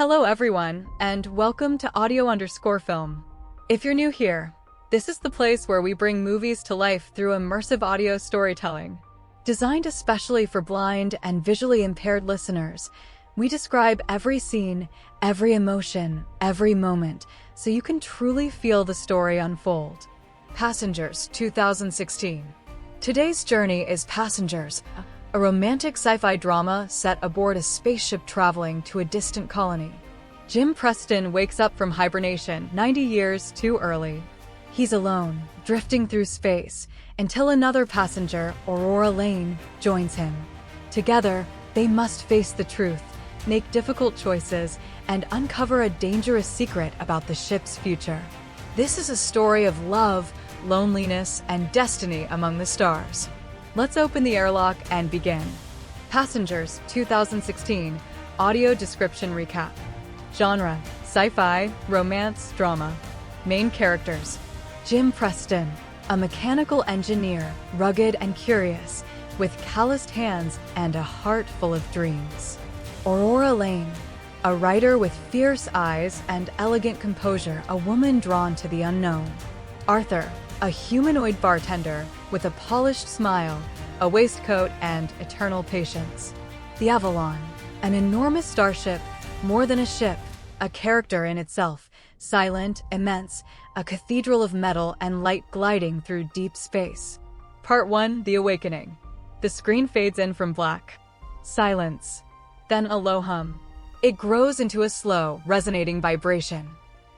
Hello everyone, and welcome to Audio_Film. If you're new here, this is the place where we bring movies to life through immersive audio storytelling. Designed especially for blind and visually impaired listeners, we describe every scene, every emotion, every moment, so you can truly feel the story unfold. Passengers, 2016. Today's journey is Passengers, a romantic sci-fi drama set aboard a spaceship traveling to a distant colony. Jim Preston wakes up from hibernation 90 years too early. He's alone, drifting through space, until another passenger, Aurora Lane, joins him. Together, they must face the truth, make difficult choices, and uncover a dangerous secret about the ship's future. This is a story of love, loneliness, and destiny among the stars. Let's open the airlock and begin. Passengers, 2016, audio description recap. Genre, sci-fi, romance, drama. Main characters. Jim Preston, a mechanical engineer, rugged and curious, with calloused hands and a heart full of dreams. Aurora Lane, a writer with fierce eyes and elegant composure, a woman drawn to the unknown. Arthur, a humanoid bartender with a polished smile, a waistcoat, and eternal patience. The Avalon, an enormous starship, more than a ship, a character in itself, silent, immense, a cathedral of metal and light gliding through deep space. Part 1, The Awakening. The screen fades in from black. Silence. Then a low hum. It grows into a slow, resonating vibration.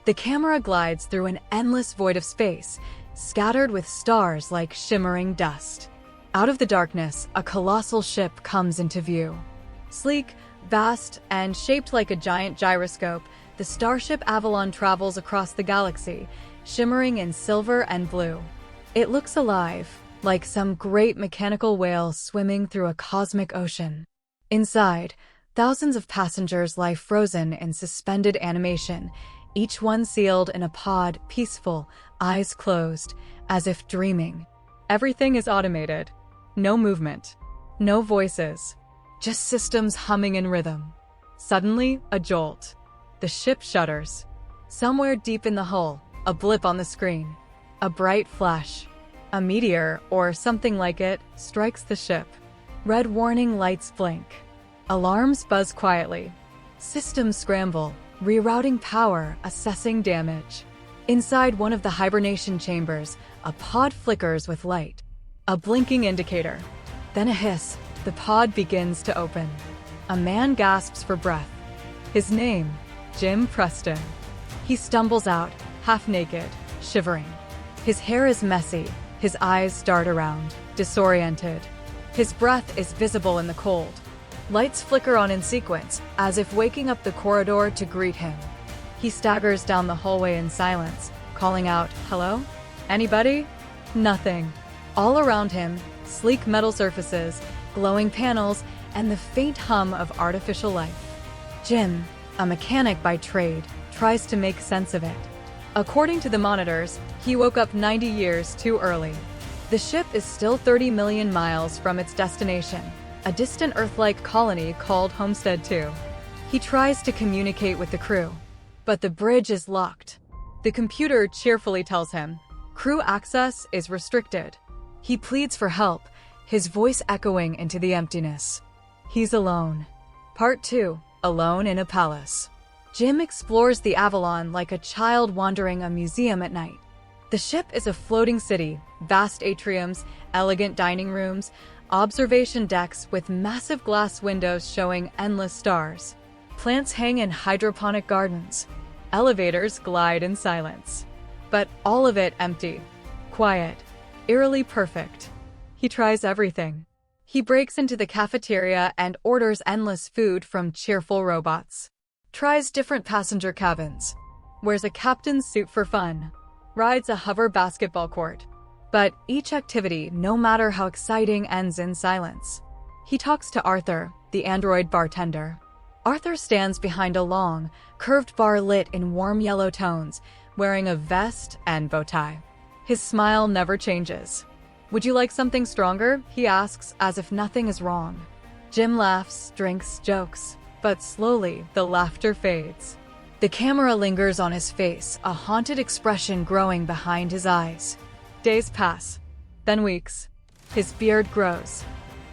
The camera glides through an endless void of space, scattered with stars like shimmering dust. Out of the darkness, a colossal ship comes into view. Sleek, vast, and shaped like a giant gyroscope, the Starship Avalon travels across the galaxy, shimmering in silver and blue. It looks alive, like some great mechanical whale swimming through a cosmic ocean. Inside, thousands of passengers lie frozen in suspended animation, each one sealed in a pod, peaceful, eyes closed, as if dreaming. Everything is automated. No movement. No voices. Just systems humming in rhythm. Suddenly, a jolt. The ship shudders. Somewhere deep in the hull, a blip on the screen. A bright flash. A meteor, or something like it, strikes the ship. Red warning lights blink. Alarms buzz quietly. Systems scramble, rerouting power, assessing damage. Inside one of the hibernation chambers, a pod flickers with light. A blinking indicator. Then a hiss. The pod begins to open. A man gasps for breath. His name, Jim Preston. He stumbles out, half naked, shivering. His hair is messy. His eyes dart around, disoriented. His breath is visible in the cold. Lights flicker on in sequence, as if waking up the corridor to greet him. He staggers down the hallway in silence, calling out, "Hello? Anybody?" Nothing. All around him, sleek metal surfaces, glowing panels, and the faint hum of artificial life. Jim, a mechanic by trade, tries to make sense of it. According to the monitors, he woke up 90 years too early. The ship is still 30 million miles from its destination, a distant Earth-like colony called Homestead 2. He tries to communicate with the crew, but the bridge is locked. The computer cheerfully tells him, crew access is restricted. He pleads for help, his voice echoing into the emptiness. He's alone. Part 2, Alone in a Palace. Jim explores the Avalon like a child wandering a museum at night. The ship is a floating city, vast atriums, elegant dining rooms, observation decks with massive glass windows showing endless stars. Plants hang in hydroponic gardens. Elevators glide in silence. But all of it empty. Quiet. Eerily perfect. He tries everything. He breaks into the cafeteria and orders endless food from cheerful robots. Tries different passenger cabins. Wears a captain's suit for fun. Rides a hover basketball court. But each activity, no matter how exciting, ends in silence. He talks to Arthur, the android bartender. Arthur stands behind a long, curved bar lit in warm yellow tones, wearing a vest and bow tie. His smile never changes. "Would you like something stronger?" he asks, as if nothing is wrong. Jim laughs, drinks, jokes. But slowly, the laughter fades. The camera lingers on his face, a haunted expression growing behind his eyes. Days pass, then weeks. His beard grows.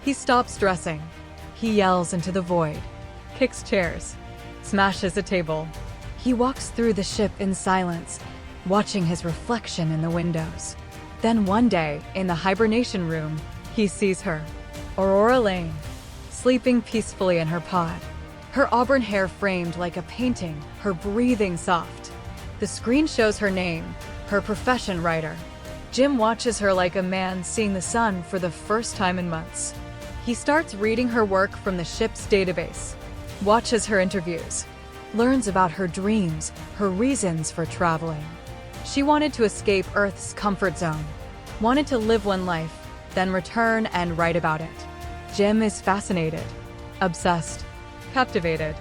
He stops dressing. He yells into the void, kicks chairs, smashes a table. He walks through the ship in silence, watching his reflection in the windows. Then one day, in the hibernation room, he sees her, Aurora Lane, sleeping peacefully in her pod. Her auburn hair framed like a painting, her breathing soft. The screen shows her name, her profession writer. Jim watches her like a man seeing the sun for the first time in months. He starts reading her work from the ship's database, watches her interviews, learns about her dreams, her reasons for traveling. She wanted to escape Earth's comfort zone, wanted to live one life, then return and write about it. Jim is fascinated, obsessed, captivated.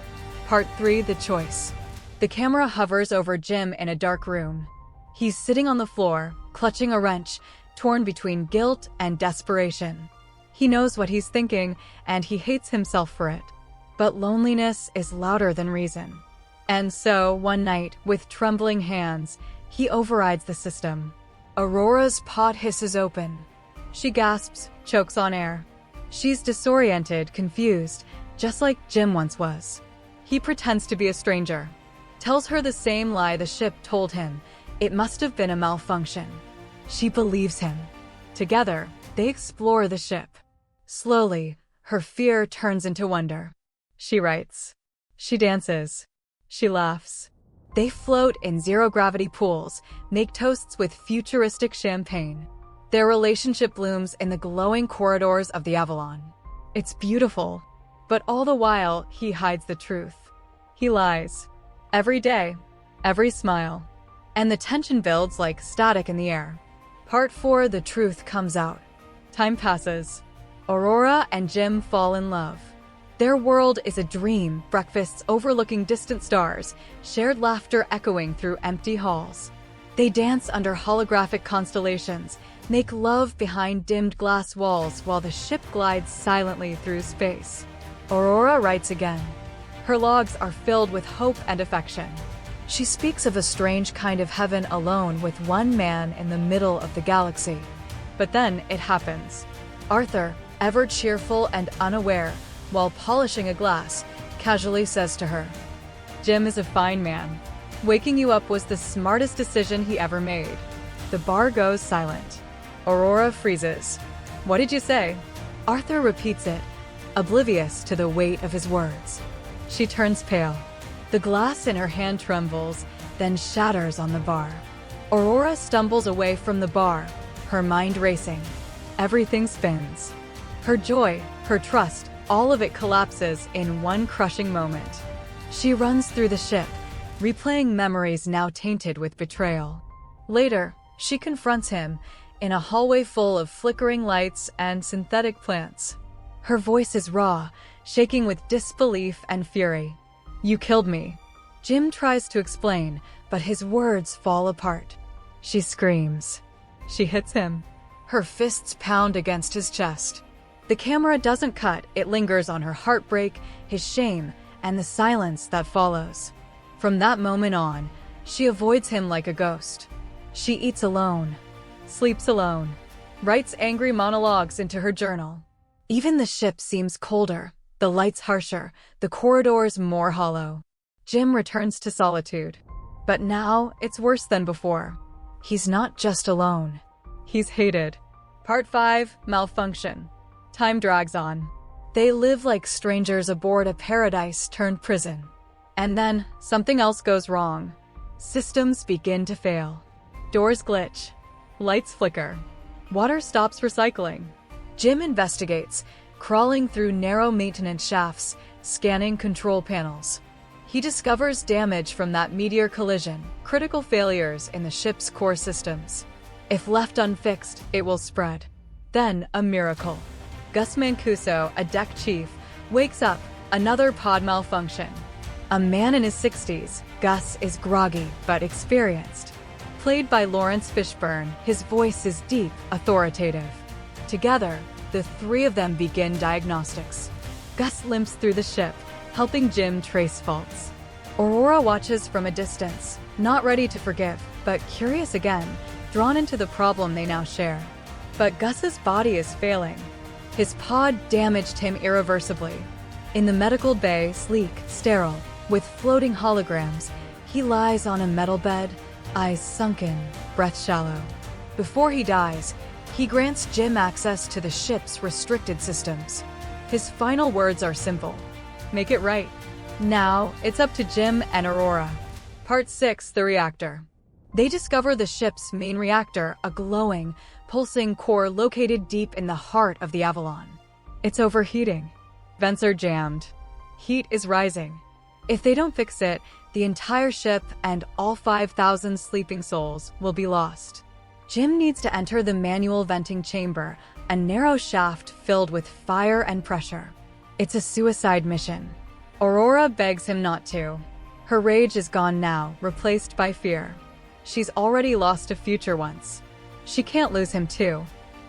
Part 3: The Choice. The camera hovers over Jim in a dark room. He's sitting on the floor, clutching a wrench, torn between guilt and desperation. He knows what he's thinking, and he hates himself for it. But loneliness is louder than reason. And so, one night, with trembling hands, he overrides the system. Aurora's pod hisses open. She gasps, chokes on air. She's disoriented, confused, just like Jim once was. He pretends to be a stranger, tells her the same lie the ship told him. It must have been a malfunction. She believes him. Together, they explore the ship. Slowly, her fear turns into wonder. She writes. She dances. She laughs. They float in zero-gravity pools, make toasts with futuristic champagne. Their relationship blooms in the glowing corridors of the Avalon. It's beautiful, but all the while, he hides the truth. He lies. Every day, every smile. And the tension builds like static in the air. Part 4: The Truth comes out. Time passes. Aurora and Jim fall in love. Their world is a dream, breakfasts overlooking distant stars, shared laughter echoing through empty halls. They dance under holographic constellations, make love behind dimmed glass walls while the ship glides silently through space. Aurora writes again. Her logs are filled with hope and affection. She speaks of a strange kind of heaven alone with one man in the middle of the galaxy. But then it happens. Arthur, ever cheerful and unaware, while polishing a glass, casually says to her, "Jim is a fine man. Waking you up was the smartest decision he ever made." The bar goes silent. Aurora freezes. "What did you say?" Arthur repeats it, oblivious to the weight of his words. She turns pale. The glass in her hand trembles, then shatters on the bar. Aurora stumbles away from the bar, her mind racing. Everything spins. Her joy, her trust, all of it collapses in one crushing moment. She runs through the ship, replaying memories now tainted with betrayal. Later, she confronts him in a hallway full of flickering lights and synthetic plants. Her voice is raw, shaking with disbelief and fury. "You killed me." Jim tries to explain, but his words fall apart. She screams. She hits him. Her fists pound against his chest. The camera doesn't cut, it lingers on her heartbreak, his shame, and the silence that follows. From that moment on, she avoids him like a ghost. She eats alone, sleeps alone, writes angry monologues into her journal. Even the ship seems colder, the lights harsher, the corridors more hollow. Jim returns to solitude. But now, it's worse than before. He's not just alone. He's hated. Part 5: Malfunction. Time drags on. They live like strangers aboard a paradise-turned-prison. And then, something else goes wrong. Systems begin to fail. Doors glitch. Lights flicker. Water stops recycling. Jim investigates, crawling through narrow maintenance shafts, scanning control panels. He discovers damage from that meteor collision, critical failures in the ship's core systems. If left unfixed, it will spread. Then, a miracle. Gus Mancuso, a deck chief, wakes up, another pod malfunction. A man in his 60s, Gus is groggy but experienced. Played by Lawrence Fishburne, his voice is deep, authoritative. Together, the three of them begin diagnostics. Gus limps through the ship, helping Jim trace faults. Aurora watches from a distance, not ready to forgive, but curious again, drawn into the problem they now share. But Gus's body is failing. His pod damaged him irreversibly. In the medical bay, sleek, sterile, with floating holograms, he lies on a metal bed, eyes sunken, breath shallow. Before he dies, he grants Jim access to the ship's restricted systems. His final words are simple: make it right. Now, it's up to Jim and Aurora. Part 6, The Reactor. They discover the ship's main reactor, a glowing, pulsing core located deep in the heart of the Avalon. It's overheating. Vents are jammed. Heat is rising. If they don't fix it, the entire ship and all 5,000 sleeping souls will be lost. Jim needs to enter the manual venting chamber, a narrow shaft filled with fire and pressure. It's a suicide mission. Aurora begs him not to. Her rage is gone now, replaced by fear. She's already lost a future once. She can't lose him too.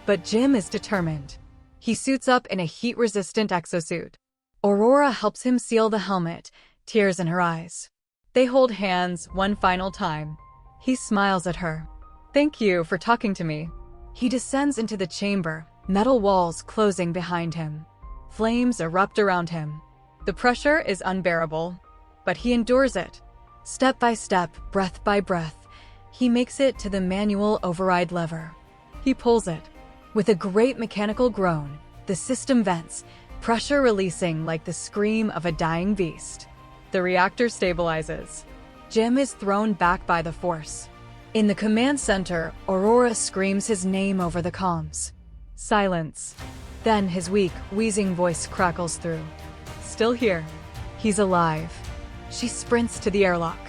But Jim is determined. He suits up in a heat-resistant exosuit. Aurora helps him seal the helmet, tears in her eyes. They hold hands one final time. He smiles at her. Thank you for talking to me. He descends into the chamber, metal walls closing behind him. Flames erupt around him. The pressure is unbearable, but he endures it. Step by step, breath by breath, he makes it to the manual override lever. He pulls it. With a great mechanical groan, the system vents, pressure releasing like the scream of a dying beast. The reactor stabilizes. Jim is thrown back by the force. In the command center, Aurora screams his name over the comms. Silence. Then his weak, wheezing voice crackles through. Still here. He's alive. She sprints to the airlock.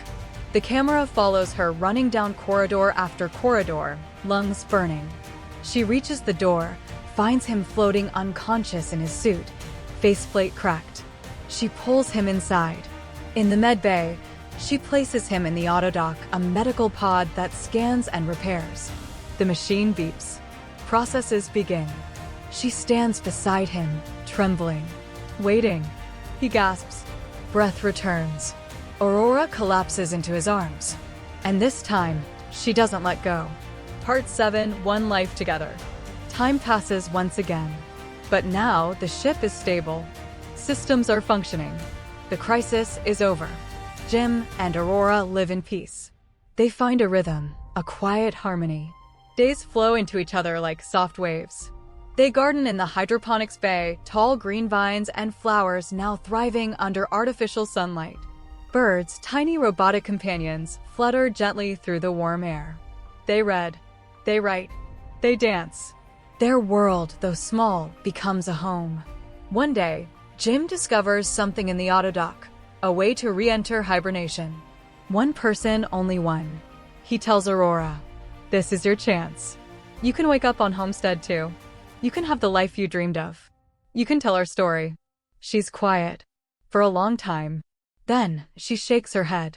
The camera follows her running down corridor after corridor, lungs burning. She reaches the door, finds him floating unconscious in his suit, faceplate cracked. She pulls him inside. In the med bay, she places him in the autodock, a medical pod that scans and repairs. The machine beeps. Processes begin. She stands beside him, trembling, waiting. He gasps. Breath returns. Aurora collapses into his arms. And this time, she doesn't let go. Part 7, One Life Together. Time passes once again. But now, the ship is stable. Systems are functioning. The crisis is over. Jim and Aurora live in peace. They find a rhythm, a quiet harmony. Days flow into each other like soft waves. They garden in the hydroponics bay, tall green vines and flowers now thriving under artificial sunlight. Birds, tiny robotic companions, flutter gently through the warm air. They read, they write, they dance. Their world, though small, becomes a home. One day, Jim discovers something in the autodock, a way to re-enter hibernation. One person, only one. He tells Aurora, this is your chance. You can wake up on Homestead too. You can have the life you dreamed of. You can tell our story. She's quiet. For a long time. Then, she shakes her head.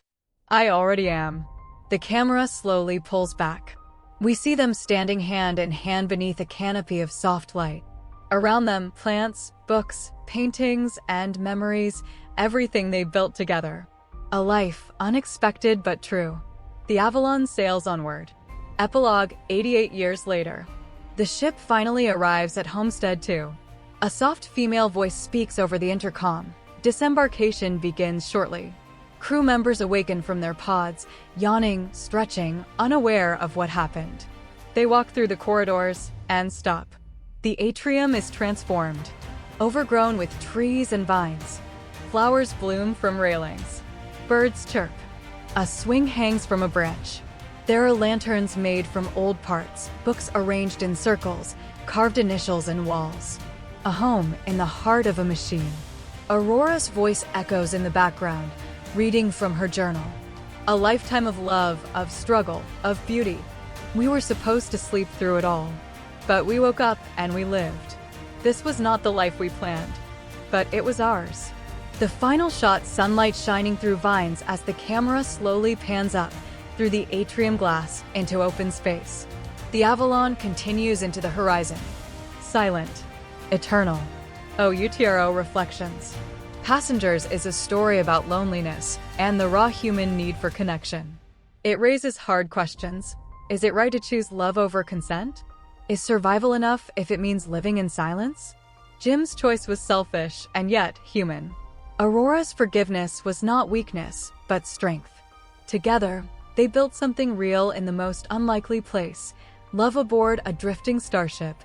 I already am. The camera slowly pulls back. We see them standing hand in hand beneath a canopy of soft light. Around them, plants, books, paintings, and memories, everything they built together. A life, unexpected but true. The Avalon sails onward. Epilogue, 88 years later. The ship finally arrives at Homestead 2. A soft female voice speaks over the intercom. Disembarkation begins shortly. Crew members awaken from their pods, yawning, stretching, unaware of what happened. They walk through the corridors and stop. The atrium is transformed, overgrown with trees and vines. Flowers bloom from railings. Birds chirp. A swing hangs from a branch. There are lanterns made from old parts, books arranged in circles, carved initials in walls. A home in the heart of a machine. Aurora's voice echoes in the background, reading from her journal. A lifetime of love, of struggle, of beauty. We were supposed to sleep through it all. But we woke up and we lived. This was not the life we planned, but it was ours. The final shot, sunlight shining through vines as the camera slowly pans up through the atrium glass into open space. The Avalon continues into the horizon. Silent. Eternal. Oh, UTRO reflections. Passengers is a story about loneliness and the raw human need for connection. It raises hard questions. Is it right to choose love over consent? Is survival enough if it means living in silence? Jim's choice was selfish and yet human. Aurora's forgiveness was not weakness, but strength. Together, they built something real in the most unlikely place, love aboard a drifting starship,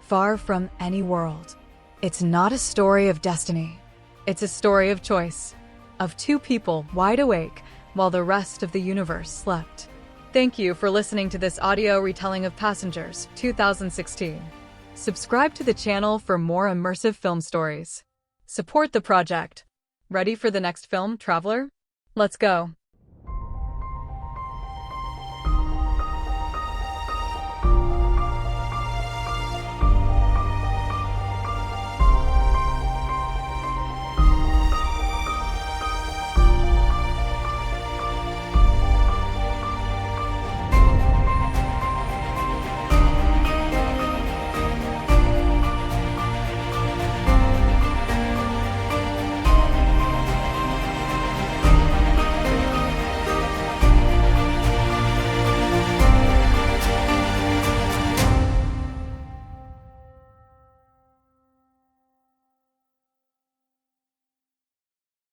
far from any world. It's not a story of destiny. It's a story of choice, of two people wide awake while the rest of the universe slept. Thank you for listening to this audio retelling of Passengers 2016. Subscribe to the channel for more immersive film stories. Support the project. Ready for the next film, traveler? Let's go.